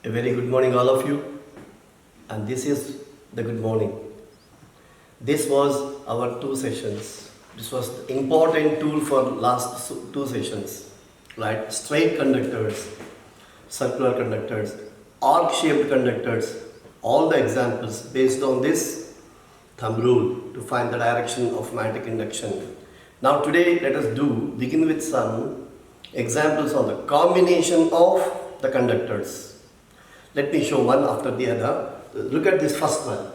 A very good morning all of you, and this is the good morning. This was our two sessions. This was the important tool for last two sessions, right? Straight conductors, circular conductors, arc-shaped conductors, all the examples based on this thumb rule to find the direction of magnetic induction. Now today let us begin with some examples on the combination of the conductors. Let me show one after the other. Look at this first one.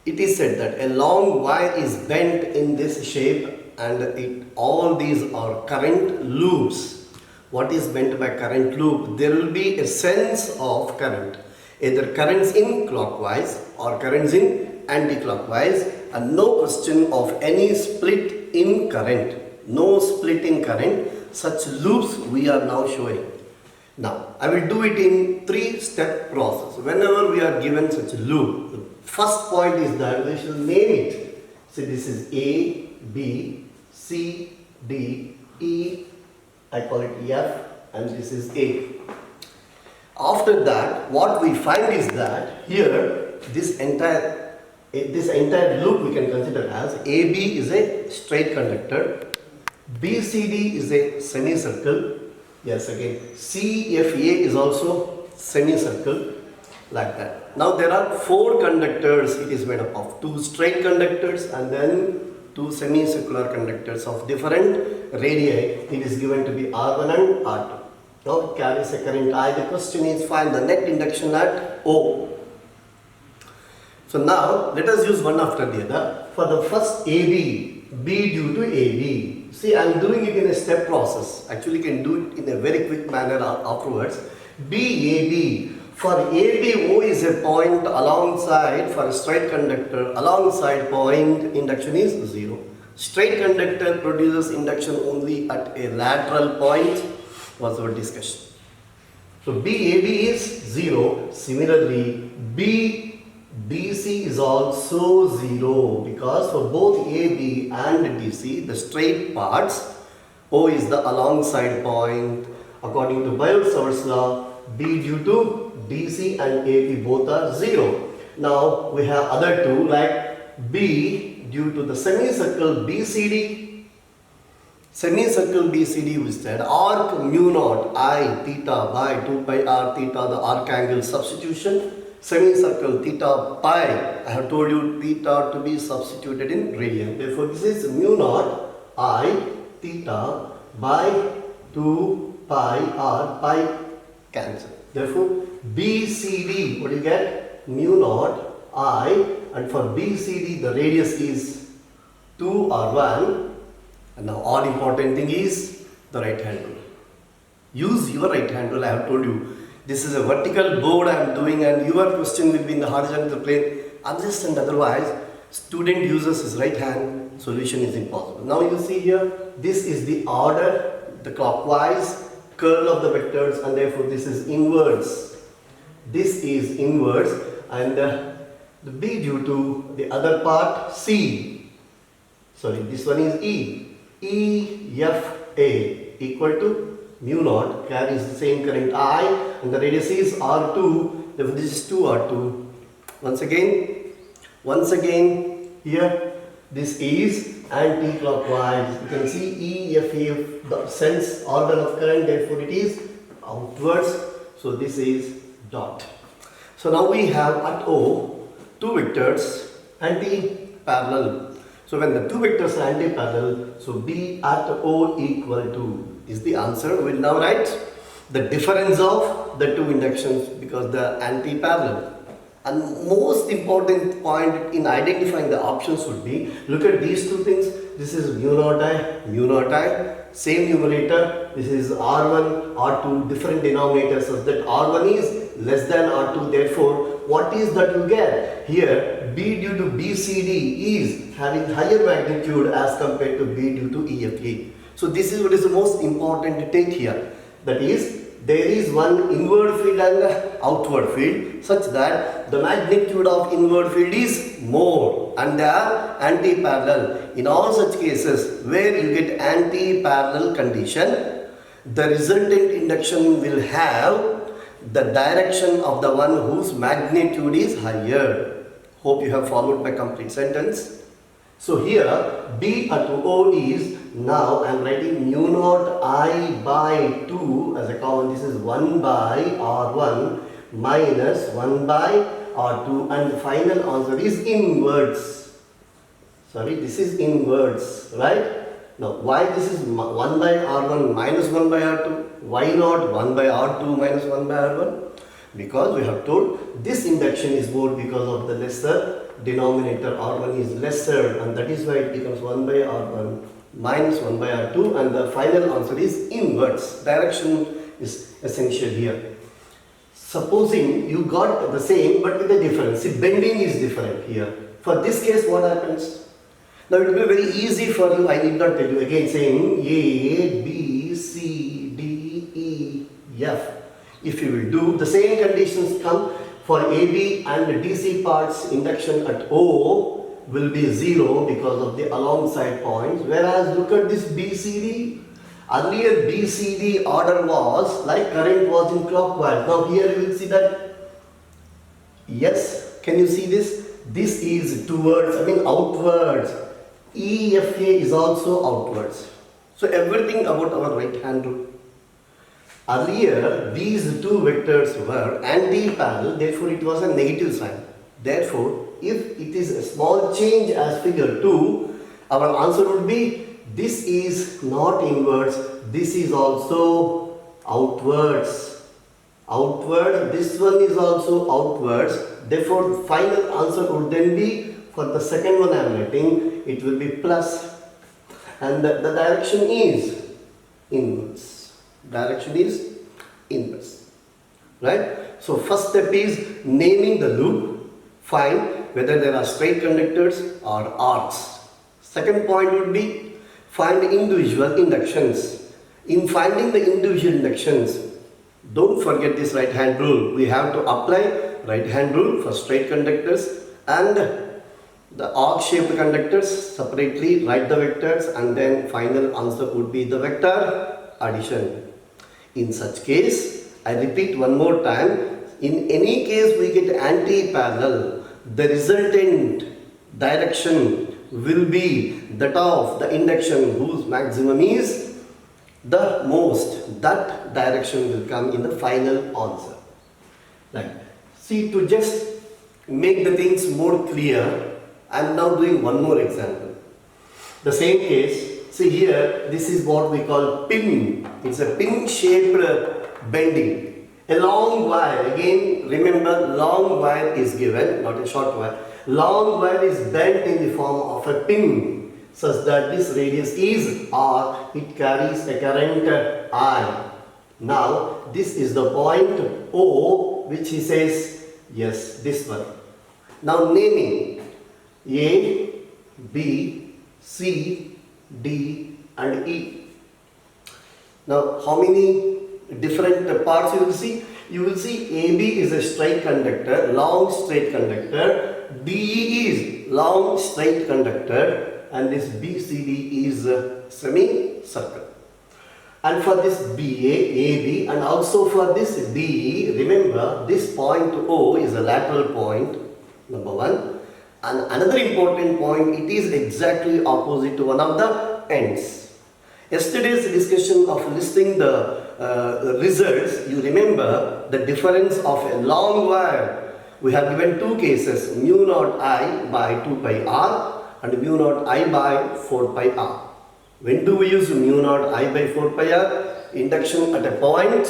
It is said that a long wire is bent in this shape and all these are current loops. What is meant by current loop? There will be a sense of current. Either currents in clockwise or currents in anti-clockwise, and no question of any split in current. No split in current. Such loops we are now showing. Now, I will do it in three-step process. Whenever we are given such a loop, the first point is that we should name it. So this is A, B, C, D, E, I call it F, and this is A. After that, what we find is that here, this entire loop we can consider as AB is a straight conductor, BCD is a semicircle. Yes, again, CFA is also semicircle, like that. Now there are four conductors. It is made up of two straight conductors and then two semicircular conductors of different radii. It is given to be R1 and R2. Now it carries a current I. The question is find the net induction at O. So now let us use one after the other. For the first AB, B due to AB. See, I am doing it in a step process. Actually, you can do it in a very quick manner afterwards. BAB. For AB, O is a point alongside, for a straight conductor, alongside point, induction is 0. Straight conductor produces induction only at a lateral point, was our discussion. So, BAB is 0. Similarly, BC is also 0 because for both AB and DC, the straight parts, O is the alongside point. According to Biot-Savart's law, B due to DC and AB both are 0. Now we have other two like B due to the semicircle BCD. Semicircle BCD we said arc mu naught I theta by 2 pi r theta, the arc angle substitution. Semicircle theta pi, I have told you theta to be substituted in radian. Therefore, this is mu naught I theta by 2 pi r, pi cancel. Therefore, BCD, what do you get? Mu naught I, and for BCD the radius is 2r1. And now all important thing is the right hand rule. Use your right hand rule. I have told you. This is a vertical board I am doing and your question will be in the horizontal plane. Understand, otherwise student uses his right hand, solution is impossible. Now you see here, this is the order, the clockwise curl of the vectors, and therefore this is inverse. This is inverse, and the B due to the other part C. Sorry, this one is E. EFA equal to mu naught carries the same current I, and the radius is R2, therefore this is 2R2. Once again here this is anti-clockwise. You can see EFA, the sense order of current, therefore it is outwards, so this is dot. So now we have at O two vectors anti-parallel. So when the two vectors are anti-parallel, so B at O equal to is the answer. We will now write the difference of the two inductions because they are anti-parallel. And most important point in identifying the options would be, look at these two things. This is mu naught I, same numerator. This is R1, R2, different denominators, such that R1 is less than R2. Therefore, what is that you get? Here, B due to BCD is having higher magnitude as compared to B due to EFA. So this is what is the most important to take here. That is, there is one inward field and outward field such that the magnitude of inward field is more and they are anti-parallel. In all such cases where you get anti-parallel condition, the resultant induction will have the direction of the one whose magnitude is higher. Hope you have followed my complete sentence. So here B at O is, now I am writing mu naught I by 2 as a common. This is 1 by R1 minus 1 by R2, and the final answer is inwards. Sorry, this is inwards, right? Now, why this is 1 by R1 minus 1 by R2? Why not 1 by R2 minus 1 by R1? Because we have told this induction is more because of the lesser denominator. R1 is lesser, and that is why it becomes 1 by R1 minus 1 by R2, and the final answer is inwards. Direction is essential here. Supposing you got the same but with a difference. See, bending is different here. For this case, what happens? Now it will be very easy for you. I need not tell you again, saying A, B, C, D, E, F. If you will do the same conditions come for AB and DC parts, induction at O will be 0 because of the alongside points. Whereas look at this BCD. Earlier BCD order was like current was in clockwise. Now here you will see that, yes, can you see this? This is towards, outwards. EFA is also outwards. So everything about our right hand rule. Earlier these two vectors were anti-parallel, therefore it was a negative sign. Therefore, if it is a small change as figure 2, our answer would be this is not inwards, this is also outwards. Outward, this one is also outwards. Therefore, final answer would then be, for the second one I am writing, it will be plus, and the direction is inwards. Direction is inwards. Right? So first step is naming the loop. Find whether there are straight conductors or arcs. Second point would be find individual inductions. In finding the individual inductions, don't forget this right hand rule. We have to apply right hand rule for straight conductors and the arc shaped conductors. Separately write the vectors, and then final answer would be the vector addition. In such case, I repeat one more time, in any case we get anti-parallel, the resultant direction will be that of the induction whose maximum is the most. That direction will come in the final answer. Right. See, to just make the things more clear, I am now doing one more example. The same case, see here, this is what we call pin. It's a pin shaped bending. A long wire, again remember, long wire is given, not a short wire. Long wire is bent in the form of a pin such that this radius is R, it carries a current I. Now this is the point O, which he says, yes, this one. Now naming A, B, C, D and E. Now how many different parts you will see? You will see AB is a straight conductor, long straight conductor. DE is long straight conductor, and this BCD is a semi-circle. And for this BA, AB, and also for this DE, remember this point O is a lateral point, number one. And another important point, it is exactly opposite to one of the ends. Yesterday's discussion of listing the results, you remember the difference of a long wire. We have given two cases, mu naught I by 2 pi r and mu naught I by 4 pi r. When do we use mu naught I by 4 pi r? Induction at a point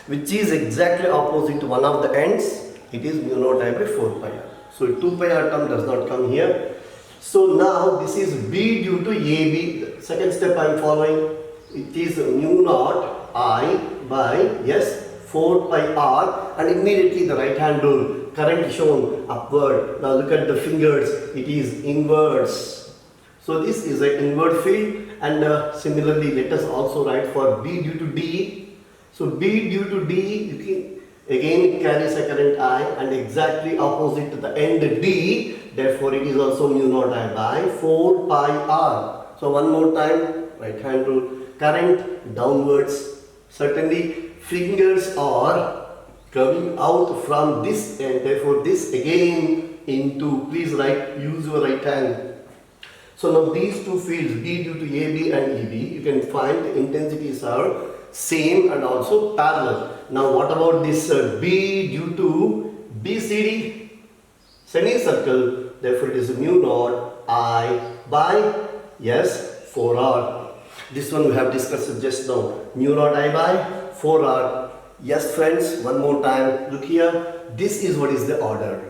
which is exactly opposite to one of the ends, it is mu naught I by 4 pi r. So 2 pi r term does not come here. So now this is B due to AB. Second step I am following. It is mu naught I by, yes, 4 pi r, and immediately the right hand rule, current shown upward. Now look at the fingers, it is inwards. So this is an inward field, and similarly let us also write for B due to D. So B due to D, again it carries a current I and exactly opposite to the end D, therefore it is also mu naught I by 4 pi r. So one more time, right hand rule, current downwards. Certainly fingers are coming out from this end, therefore this again into, please write, use your right hand. So now these two fields, B due to AB and EB, you can find the intensities are same and also parallel. Now what about this B due to BCD? Semicircle, therefore it is mu naught I by, yes, 4R. This one we have discussed just now, mu naught I by 4R. Yes friends, one more time, look here, this is what is the order,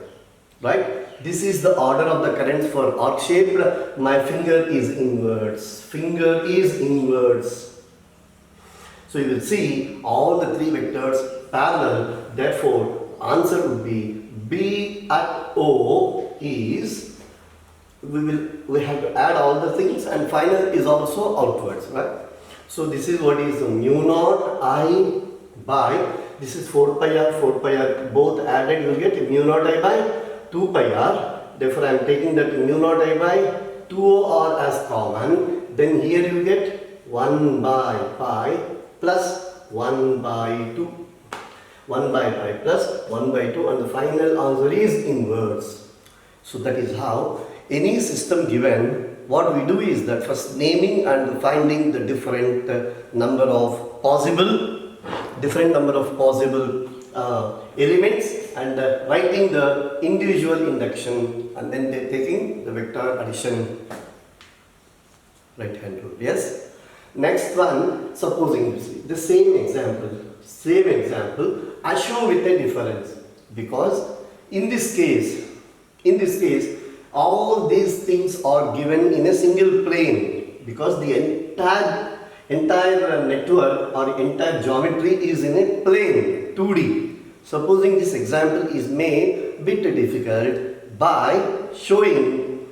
right? This is the order of the currents for arc shaped. My finger is inwards, finger is inwards. So you will see all the three vectors parallel, therefore answer would be B at O is, we have to add all the things, and final is also outwards, right? So this is what is mu naught I by, this is 4 pi r, both added you will get mu naught I by 2 pi r. Therefore I am taking that mu naught I by 2r as common. Then here you get 1 by pi plus 1 by 2. 1 by pi plus 1 by 2, and the final answer is inverse. So that is how any system given, what we do is that first naming and finding the different number of possible elements, and writing the individual induction, and then taking the vector addition, right hand rule. Yes. Next one, supposing you see the same example, assure with a difference, because in this case all these things are given in a single plane, because the entire network or entire geometry is in a plane, 2D. Supposing this example is made bit difficult by showing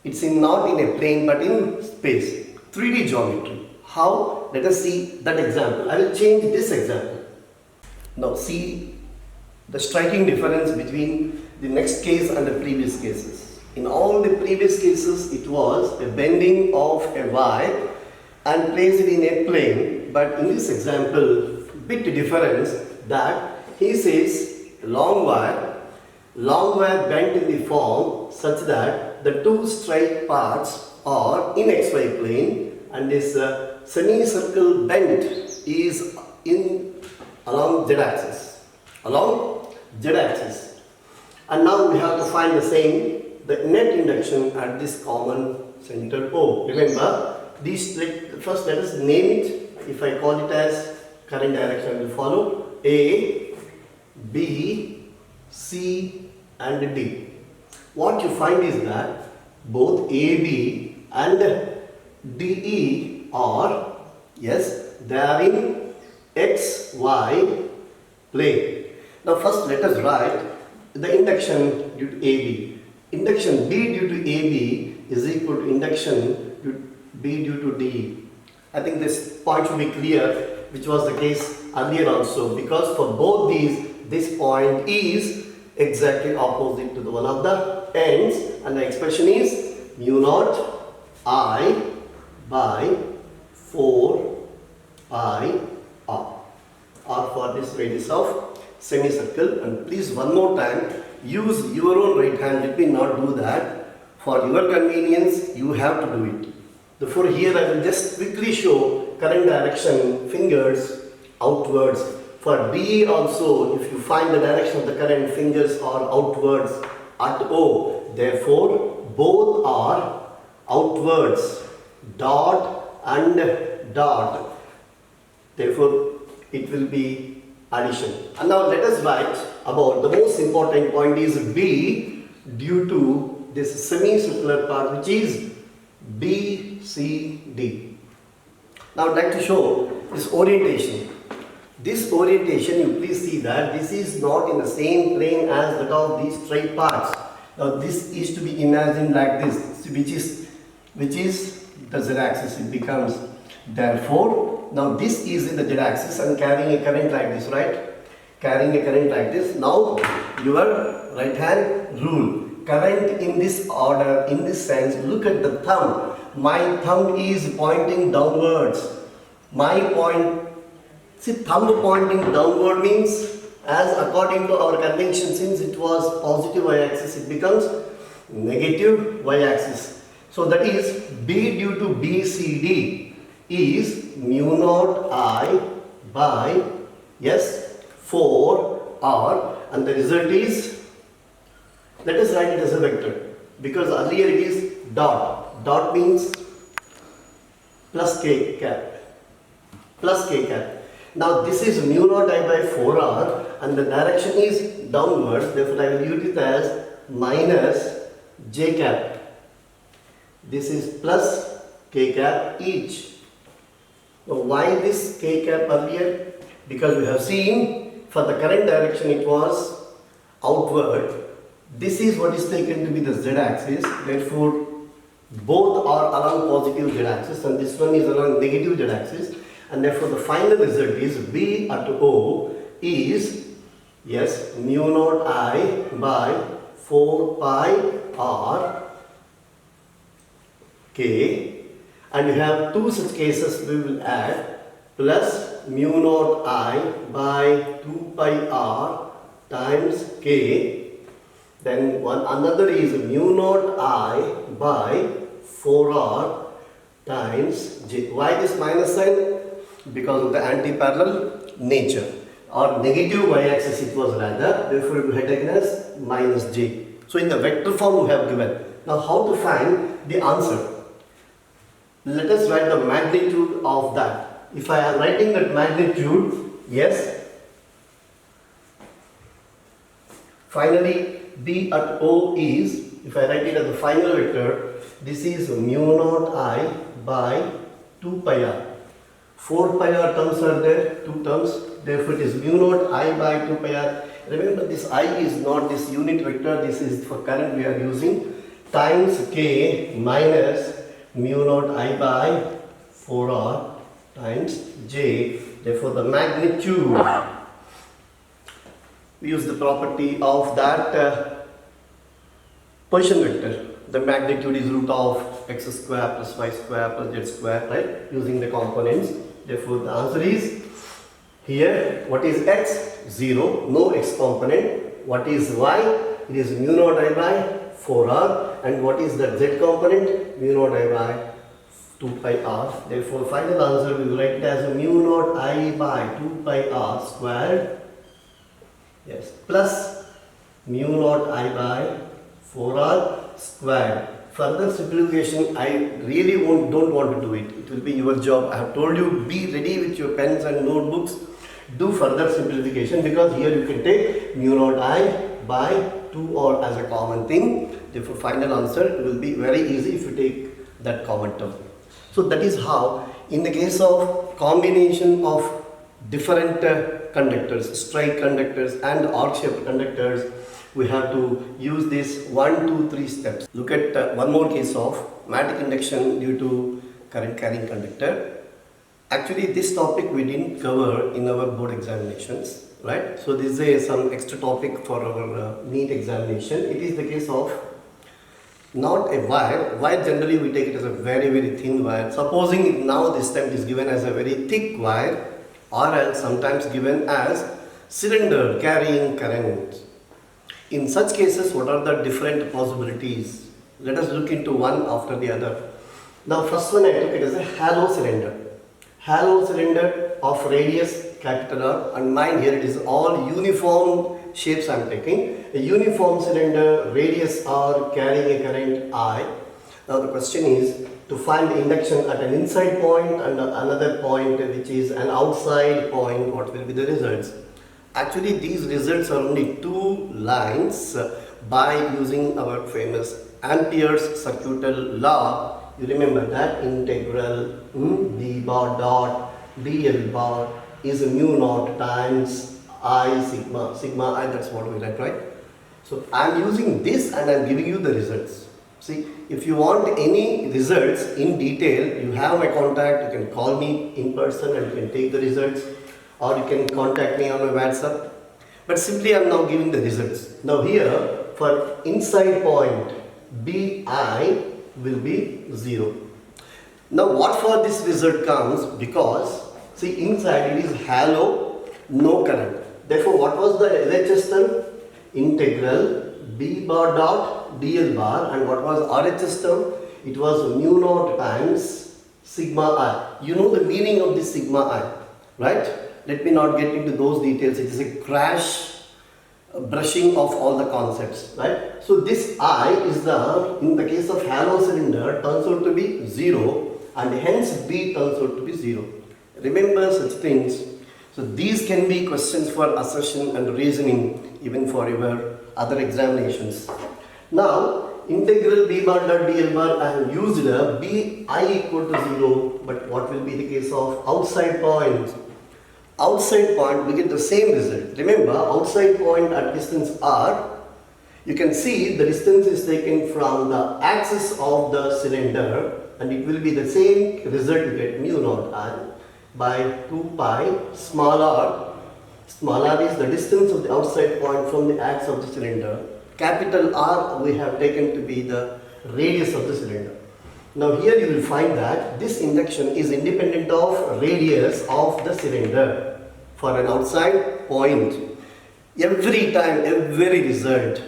it's not in a plane but in space, 3D geometry. How? Let us see that example. I will change this example. Now see the striking difference between the next case and the previous cases. In all the previous cases it was a bending of a wire and placed it in a plane, but in this example bit difference that he says long wire bent in the form such that the two straight parts are in XY plane, and this semicircle bent is along Z axis, and now we have to find the net induction at this common center O. Remember, these, first let us name it. If I call it as current direction will follow A, B, C and D. What you find is that both AB and DE are, yes, they are in XY plane. Now first let us write the induction due to AB. Induction B due to AB is equal to induction B due to DE. I think this point should be clear, which was the case earlier also, because for both these, this point is exactly opposite to the one of the ends, and the expression is mu naught I by 4 pi r for this radius of semicircle. And please one more time use your own right hand, let me not do that. For your convenience you have to do it. Therefore here I will just quickly show current direction, fingers outwards. For DE also, if you find the direction of the current, fingers are outwards at O. Therefore both are outwards, dot and dot. Therefore it will be addition. And now let us write about the most important point is B due to this semicircular part, which is BCD. Now I would like to show this orientation. This orientation, you please see that this is not in the same plane as that of these straight parts. Now this is to be imagined like this, which is the z-axis. It becomes, therefore, now this is in the z-axis and carrying a current like this, right? Carrying a current like this. Now your right hand rule. Current in this order, in this sense, look at the thumb. My thumb is pointing downwards. My point, see, thumb pointing downward means As according to our convention, since it was positive y-axis, it becomes negative y-axis. So that is B due to BCD is mu naught I by S 4 R, and the result is, let us write it as a vector, because earlier it is dot. Dot means plus k cap. Plus k cap. Now this is mu naught I by 4R and the direction is downwards, therefore I will use it as minus j cap. This is plus k cap each. Now why this k cap earlier? Because we have seen for the current direction it was outward. This is what is taken to be the z axis, therefore both are along positive z axis and this one is along negative z axis, and therefore the final result is B at O is, yes, mu naught I by 4 pi R K, and we have two such cases we will add, plus mu naught I by 2 pi R times K. Then another is mu naught I by 4R times J. Why this minus sign? Because of the anti-parallel nature, or negative y-axis it was rather, therefore we have taken as minus J. So in the vector form we have given. Now how to find the answer? Let us write the magnitude of that. If I am writing that magnitude, yes, finally B at O is, if I write it as a final vector, this is mu naught I by 2 pi R. 4 pi R terms are there, 2 terms, therefore it is mu naught I by 2 pi R. Remember this I is not this unit vector, this is for current we are using, times K minus mu naught I by 4R times J. Therefore the magnitude, we use the property of that position vector. The magnitude is root of x square plus y square plus z square, right? Using the components. Therefore the answer is here, what is x? 0, no x component. What is y? It is mu naught I by 4R. And what is the z component? Mu naught I by 2 pi R. Therefore final answer we will write it as a mu naught I by 2 pi R squared, yes, plus mu naught I by 4R squared. Further simplification I really don't want to do it. It will be your job. I have told you, be ready with your pens and notebooks. Do further simplification, because here you can take mu naught I by 2R as a common thing. Therefore final answer will be very easy if you take that common term. So that is how in the case of combination of different conductors, straight conductors and arc-shaped conductors, we have to use this 1, 2, 3 steps. Look at one more case of magnetic induction due to current carrying conductor. Actually this topic we didn't cover in our board examinations, right? So this is some extra topic for our NEET examination. It is the case of not a wire. Wire generally we take it as a very thin wire. Supposing now this time it is given as a very thick wire, or else sometimes given as cylinder carrying current. In such cases, what are the different possibilities? Let us look into one after the other. Now first one I took it as a hollow cylinder. Hollow cylinder of radius capital R, and mine here it is all uniform shapes I am taking. A uniform cylinder, radius R, carrying a current I. Now the question is to find the induction at an inside point and another point which is an outside point. What will be the results? Actually these results are only two lines by using our famous Ampere's circuital law. You remember that integral d bar dot dl bar is mu naught times I sigma. Sigma I, that's what we write, right? So I am using this and I am giving you the results. See, if you want any results in detail, you have my contact, you can call me in person and you can take the results, or you can contact me on my WhatsApp. But simply I am now giving the results. Now here for inside point BI will be 0. Now what for this result comes, because see inside it is hollow, no current. Therefore, what was the LHS term? Integral B bar dot dl bar, and what was RHS term? It was mu naught times sigma I. You know the meaning of this sigma I, right? Let me not get into those details. It is a crash brushing of all the concepts, right? So this I is in the case of hollow cylinder, turns out to be 0, and hence B turns out to be 0. Remember such things. So these can be questions for assertion and reasoning even for your other examinations. Now, integral B bar dot dl bar, I have used B I equal to 0, but what will be the case of outside point? Outside point, we get the same result. Remember, outside point at distance r, you can see the distance is taken from the axis of the cylinder, and it will be the same result. You get mu naught I by 2 pi small r. Small r is the distance of the outside point from the axis of the cylinder. Capital R we have taken to be the radius of the cylinder. Now here you will find that this induction is independent of radius of the cylinder for an outside point. Every time, every result,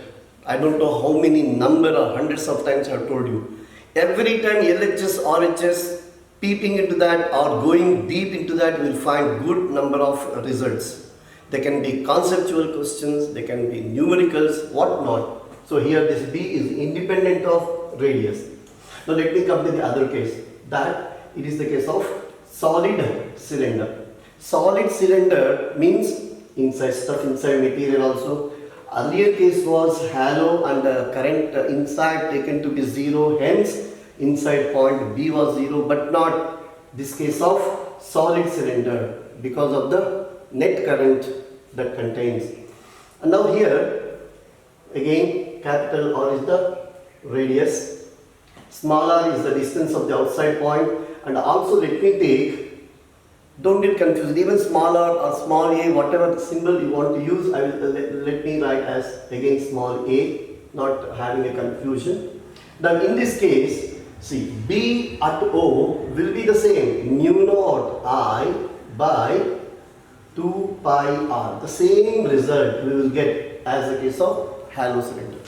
I don't know how many number or hundreds of times I have told you. Every time LHS, RHS, peeping into that or going deep into that, you will find good number of results. They can be conceptual questions, they can be numericals, what not. So here this B is independent of radius. Now let me come to the other case, that it is the case of solid cylinder. Solid cylinder means inside stuff, inside material also. Earlier case was hollow and current inside taken to be 0, hence inside point B was 0, but not this case of solid cylinder because of the net current that contains. And now here again capital R is the radius, small r is the distance of the outside point, and also let me take, don't get confused, even small r or small a, whatever symbol you want to use, I will let me write as again small a, not having a confusion. Now in this case, see, B at O will be the same, mu naught I by 2 pi r. The same result we will get as the case of hollow cylinder.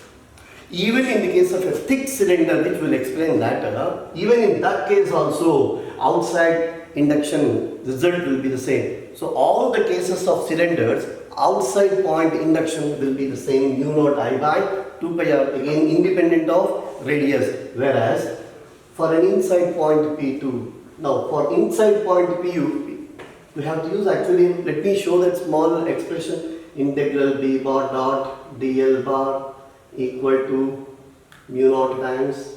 Even in the case of a thick cylinder, which we'll explain later, even in that case also, outside induction result will be the same. So all the cases of cylinders, outside point induction will be the same, mu naught I by 2 pi r, again independent of radius. Whereas for an inside point P2, now for inside point PU, we have to use actually, let me show that small expression, integral B bar dot dl bar equal to mu naught times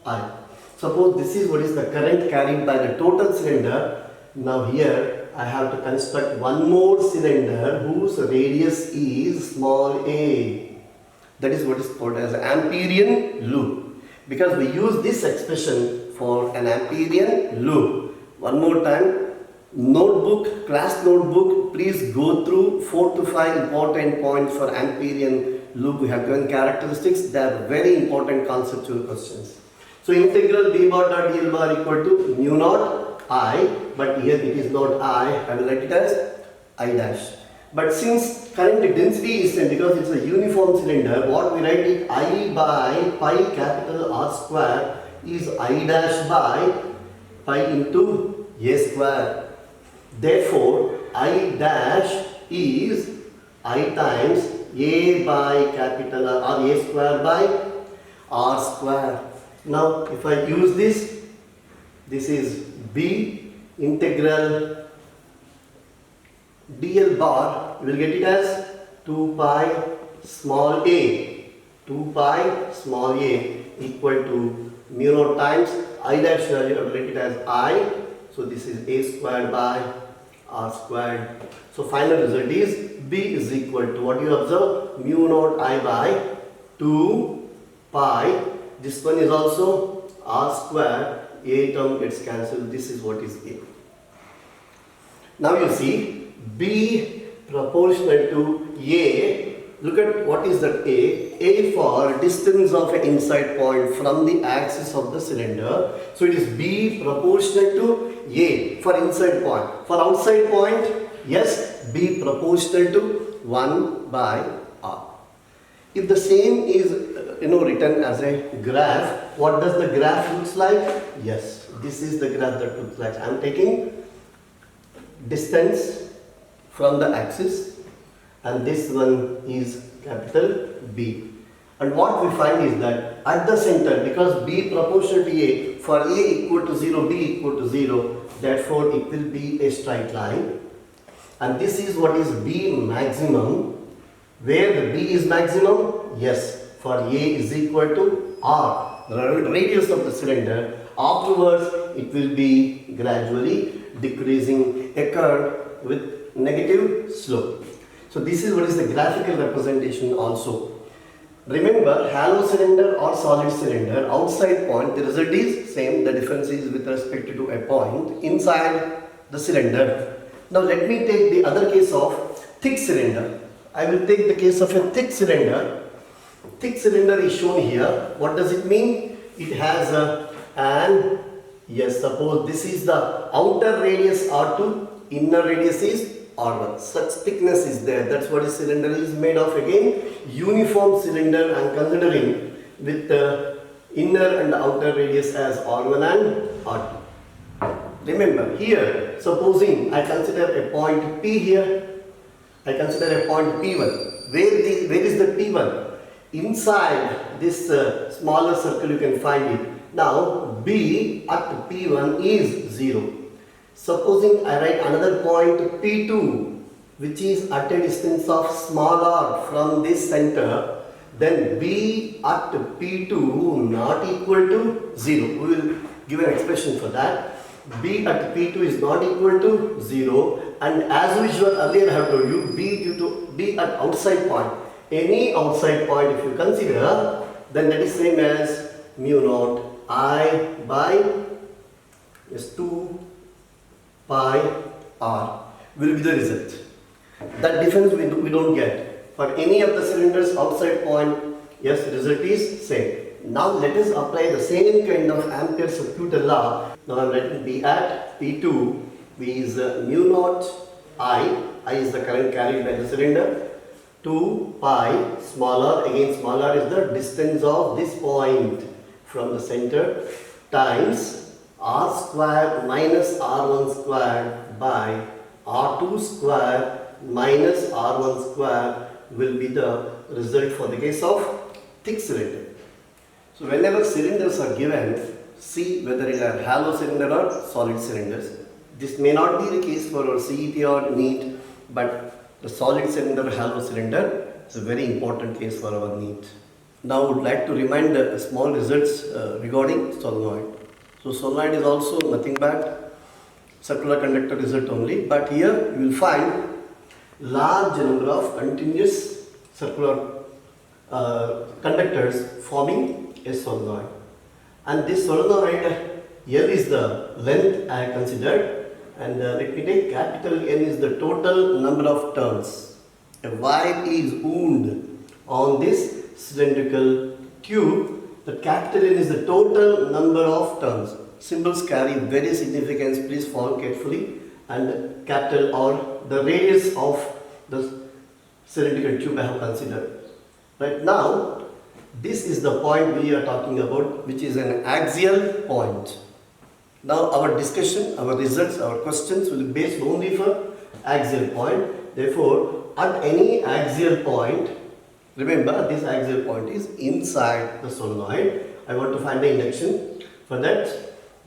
I. Suppose this is what is the current carried by the total cylinder. Now here I have to construct one more cylinder whose radius is small a. That is what is called as Amperian loop, because we use this expression for an Amperian loop. One more time, notebook, class notebook, please go through 4 to 5 important points for Amperian loop. We have given characteristics, they are very important conceptual questions. So integral B bar dot dl bar equal to mu naught I, but here it is not I will write it as I dash. But since current density is same, because it's a uniform cylinder, what we write is I by pi capital R square is I dash by pi into A square. Therefore, I dash is I times A by capital R, or A square by R square. Now, if I use this is B integral dl bar, you will get it as 2 pi small a, 2 pi small a equal to mu naught times I dash value, I will get it as I, so this is A squared by R squared. So final result is B is equal to what you observe, mu naught I by 2 pi, this one is also R square, A term gets cancelled, this is what is A. Now you see B proportional to A, look at what is that A for distance of an inside point from the axis of the cylinder. So it is B proportional to A for inside point. For outside point, Yes, B proportional to 1 by R. If the same is written as a graph, what does the graph looks like? Yes, this is the graph that looks like. I am taking distance from the axis and this one is capital B. And what we find is that at the center, because B proportional to A, for A equal to 0, B equal to 0, therefore it will be a straight line. And this is what is B maximum. Where the B is maximum? Yes, for A is equal to R, the radius of the cylinder. Afterwards, it will be gradually decreasing a curve with negative slope. So this is what is the graphical representation also. Remember, hollow cylinder or solid cylinder, outside point, the result is same. The difference is with respect to a point inside the cylinder. Now let me take the other case of thick cylinder. I will take the case of a thick cylinder. Thick cylinder is shown here. What does it mean? It has yes, suppose this is the outer radius R2, inner radius is R1. Such thickness is there. That's what a cylinder is made of. Again, uniform cylinder I am considering with the inner and outer radius as R1 and R2. Remember here, supposing I consider a point P here, I consider a point P1. Where is the P1? Inside this smaller circle you can find it. Now B at P1 is 0. Supposing I write another point P2, which is at a distance of small r from this center, then B at P2 not equal to 0. We will give an expression for that. B at P2 is not equal to 0, and as usual earlier I have told you, B at outside point. Any outside point if you consider, then that is same as mu naught I by 2 pi R will be the result. That difference we don't get. For any of the cylinders outside point, yes, the result is same. Now let us apply the same kind of Ampere circuit law. Now I am writing B at P2, B is mu naught I is the current carried by the cylinder, 2 pi smaller, again smaller is the distance of this point from the center, times R square minus R1 square by R2 square minus R1 square will be the result for the case of thick cylinder. So whenever cylinders are given, see whether it are hollow cylinder or solid cylinders. This may not be the case for our CET or NEET, but the solid cylinder, hollow cylinder is a very important case for our NEET. Now I would like to remind small results regarding solenoid. So solenoid is also nothing but circular conductor result only, but here you will find large number of continuous circular conductors forming a solenoid. And this solenoid, here is the length I considered, and let me take capital N is the total number of turns. A wire is wound on this cylindrical tube. The capital N is the total number of turns. Symbols carry very significance, please follow carefully. And capital or the radius of the cylindrical tube I have considered. Right now, this is the point we are talking about, which is an axial point. Now our discussion, our results, our questions will be based only for axial point. Therefore, at any axial point, remember this axial point is inside the solenoid. I want to find the induction. For that,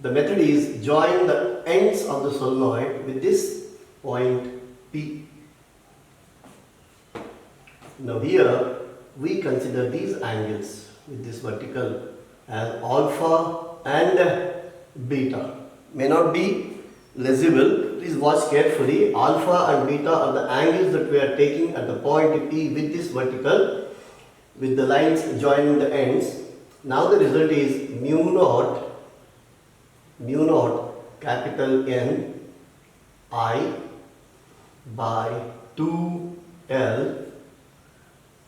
the method is join the ends of the solenoid with this point P. Now here we consider these angles with this vertical as alpha and beta. May not be legible, please watch carefully. Alpha and beta are the angles that we are taking at the point P with this vertical, with the lines joining the ends. Now the result is mu naught capital N I by 2L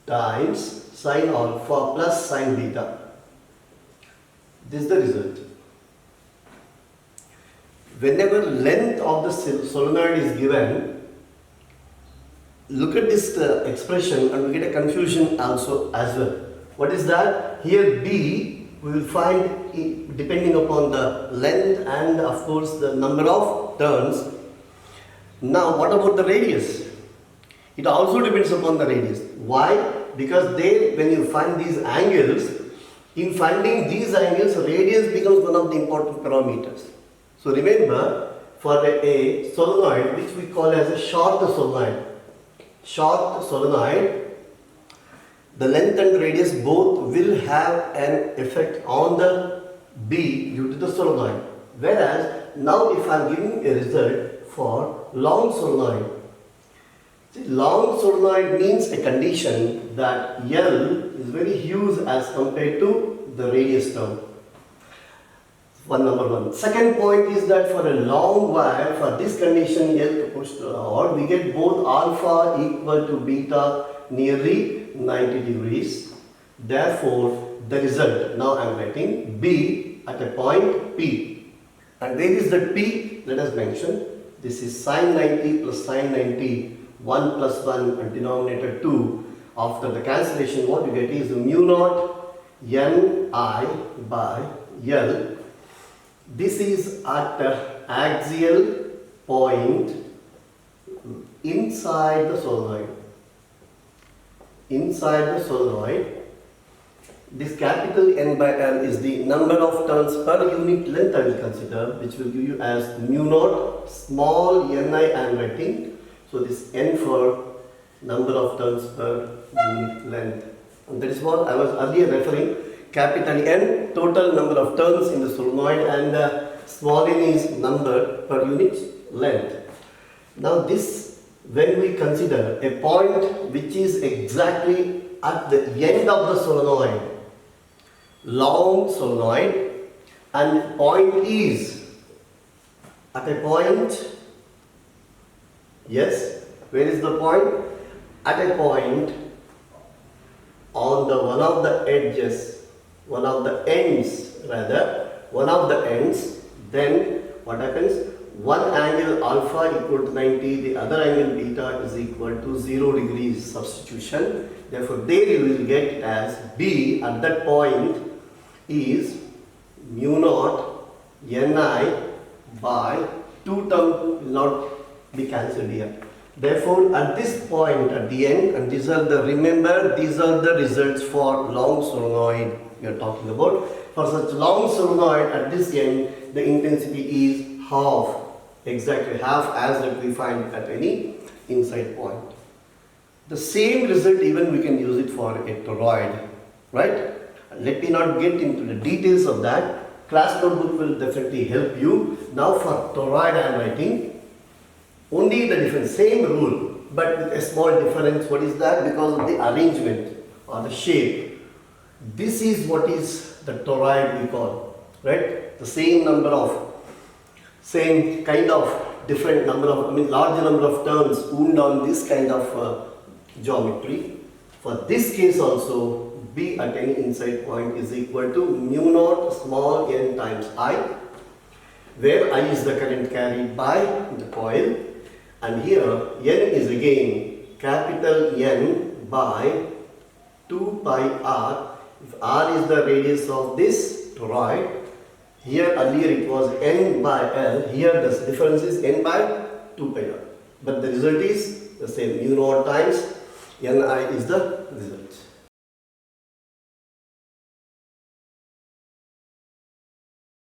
times sine alpha plus sine beta. This is the result. Whenever length of the solenoid is given, look at this expression and we get a confusion also as well. What is that? Here B we will find depending upon the length and of course the number of turns. Now what about the radius? It also depends upon the radius. Why? Because when you find these angles, in finding these angles, radius becomes one of the important parameters. So remember, for a solenoid which we call as a short solenoid, the length and radius both will have an effect on the B due to the solenoid. Whereas now if I am giving a result for long solenoid, see, long solenoid means a condition that L is very huge as compared to the radius term. Number one. Second point is that for a long wire, for this condition L proportional or we get both alpha equal to beta nearly 90 degrees. Therefore, the result, now I am writing B at a point P. And where is that P? Let us mention. This is sine 90 plus sine 90, 1 plus 1 and denominator 2. After the cancellation, what you get is mu naught Ni by L. This is at the axial point inside the solenoid. Inside the solenoid, this capital N by L is the number of turns per unit length I will consider, which will give you as mu naught small Ni I am writing. So this N for number of turns per unit length. And that is what I was earlier referring. Capital N, total number of turns in the solenoid, and small n is number per unit length. Now this, when we consider a point which is exactly at the end of the solenoid, long solenoid, and point is at a point, yes, where is the point? At a point on the one of the ends, then what happens? One angle alpha equal to 90, the other angle beta is equal to 0 degrees substitution. Therefore, there you will get as B at that point is mu naught Ni by 2 term will not be cancelled here. Therefore, at this point at the end, and these are the results for long solenoid we are talking about. For such long solenoid at this end, the intensity is half, exactly half as that we find at any inside point. The same result even we can use it for a toroid, right? Let me not get into the details of that. Class notebook will definitely help you. Now for toroid I am writing only the difference, same rule, but with a small difference. What is that? Because of the arrangement or the shape. This is what is the toroid we call, right? The same kind of different number of, larger number of turns wound on this kind of geometry. For this case also, B at any inside point is equal to mu naught small n times I, where I is the current carried by the coil, and here n is again capital N by 2 pi r. If r is the radius of this toroid, here earlier it was n by L, here the difference is n by 2 pi r. But the result is the same, mu naught times Ni is the result.